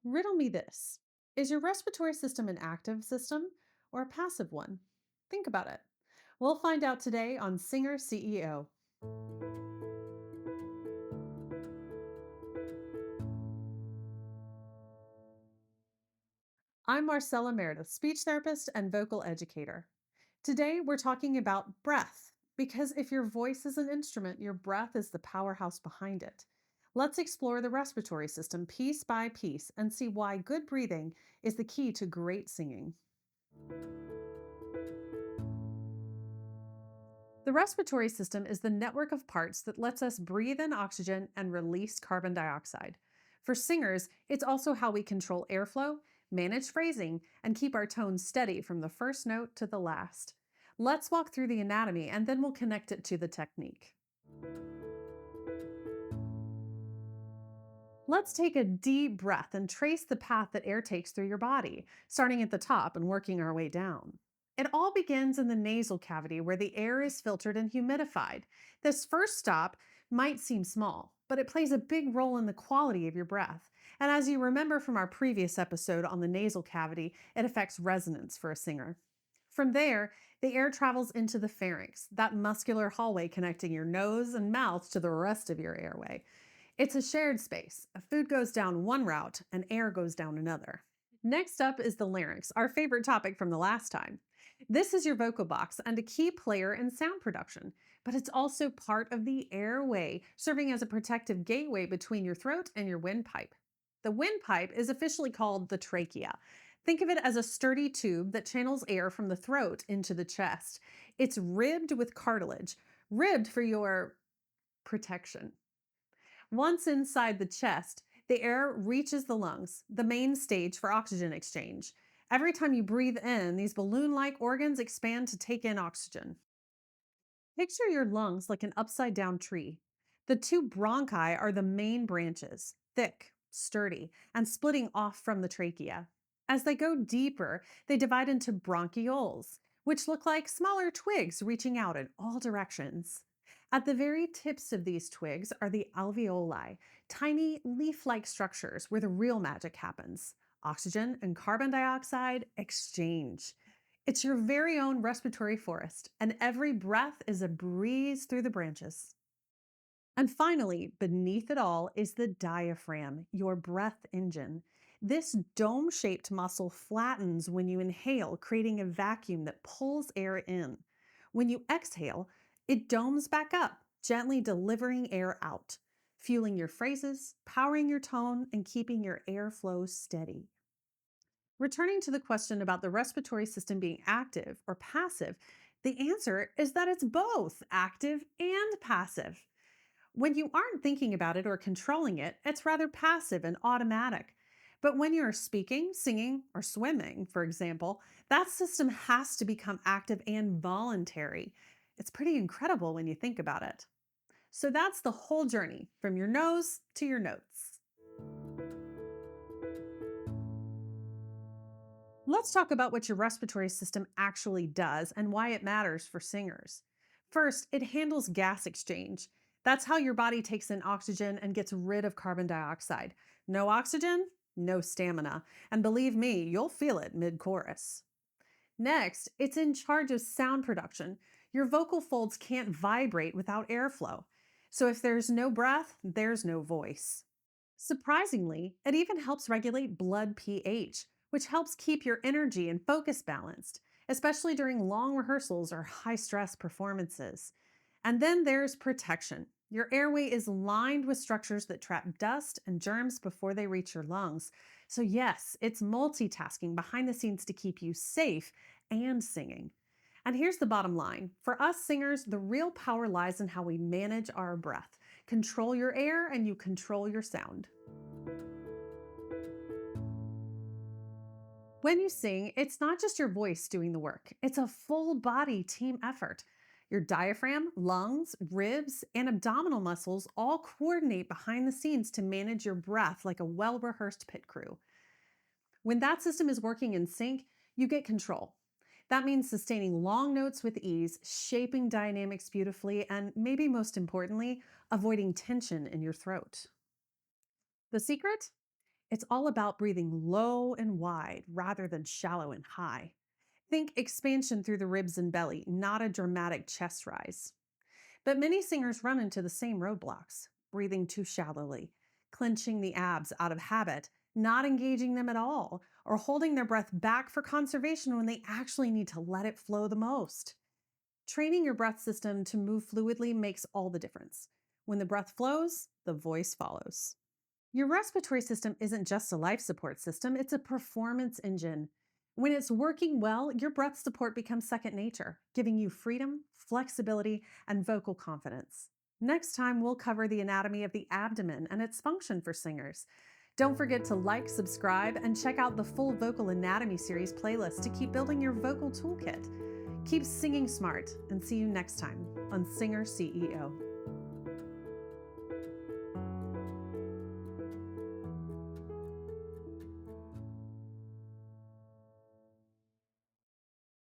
Riddle me this. Is your respiratory system an active system or a passive one? Think about it. We'll find out today on Singer CEO. I'm Marcella Meredith, speech therapist and vocal educator. Today we're talking about breath, because if your voice is an instrument, your breath is the powerhouse behind it. Let's explore the respiratory system piece by piece and see why good breathing is the key to great singing. The respiratory system is the network of parts that lets us breathe in oxygen and release carbon dioxide. For singers, it's also how we control airflow, manage phrasing, and keep our tone steady from the first note to the last. Let's walk through the anatomy and then we'll connect it to the technique. Let's take a deep breath and trace the path that air takes through your body, starting at the top and working our way down. It all begins in the nasal cavity where the air is filtered and humidified. This first stop might seem small, but it plays a big role in the quality of your breath. And as you remember from our previous episode on the nasal cavity, it affects resonance for a singer. From there, the air travels into the pharynx, that muscular hallway connecting your nose and mouth to the rest of your airway. It's a shared space. A food goes down one route and air goes down another. Next up is the larynx, our favorite topic from the last time. This is your vocal box and a key player in sound production, but it's also part of the airway, serving as a protective gateway between your throat and your windpipe. The windpipe is officially called the trachea. Think of it as a sturdy tube that channels air from the throat into the chest. It's ribbed with cartilage, ribbed for your protection. Once inside the chest, the air reaches the lungs, the main stage for oxygen exchange. Every time you breathe in, these balloon like organs expand to take in oxygen. Picture your lungs like an upside down tree. The two bronchi are the main branches, thick, sturdy, and splitting off from the trachea. As they go deeper, they divide into bronchioles, which look like smaller twigs reaching out in all directions. At the very tips of these twigs are the alveoli, tiny leaf like structures where the real magic happens. Oxygen and carbon dioxide exchange. It's your very own respiratory forest, and every breath is a breeze through the branches. And finally, beneath it all is the diaphragm, your breath engine. This dome shaped muscle flattens when you inhale, creating a vacuum that pulls air in. When you exhale, it domes back up, gently delivering air out, fueling your phrases, powering your tone, and keeping your airflow steady. Returning to the question about the respiratory system being active or passive, the answer is that it's both active and passive. When you aren't thinking about it or controlling it, it's rather passive and automatic. But when you're speaking, singing, or swimming, for example, that system has to become active and voluntary. It's pretty incredible when you think about it. So that's the whole journey from your nose to your notes. Let's talk about what your respiratory system actually does and why it matters for singers. First, it handles gas exchange. That's how your body takes in oxygen and gets rid of carbon dioxide. No oxygen, no stamina. And believe me, you'll feel it mid chorus. Next, it's in charge of sound production. Your vocal folds can't vibrate without airflow. So if there's no breath, there's no voice. Surprisingly, it even helps regulate blood pH, which helps keep your energy and focus balanced, especially during long rehearsals or high stress performances. And then there's protection. Your airway is lined with structures that trap dust and germs before they reach your lungs. So, yes, it's multitasking behind the scenes to keep you safe and singing. And here's the bottom line for us singers, the real power lies in how we manage our breath. Control your air and you control your sound. When you sing, it's not just your voice doing the work, it's a full body team effort. Your diaphragm, lungs, ribs, and abdominal muscles all coordinate behind the scenes to manage your breath like a well rehearsed pit crew. When that system is working in sync, you get control. That means sustaining long notes with ease, shaping dynamics beautifully, and maybe most importantly, avoiding tension in your throat. The secret? It's all about breathing low and wide rather than shallow and high. Think expansion through the ribs and belly, not a dramatic chest rise. But many singers run into the same roadblocks: breathing too shallowly, clenching the abs out of habit, not engaging them at all, or holding their breath back for conservation when they actually need to let it flow the most. Training your breath system to move fluidly makes all the difference. When the breath flows, the voice follows. Your respiratory system isn't just a life support system, it's a performance engine. When it's working well, your breath support becomes second nature, giving you freedom, flexibility, and vocal confidence. Next time, we'll cover the anatomy of the abdomen and its function for singers. Don't forget to like, subscribe, and check out the full Vocal Anatomy Series playlist to keep building your vocal toolkit. Keep singing smart, and see you next time on Singer CEO.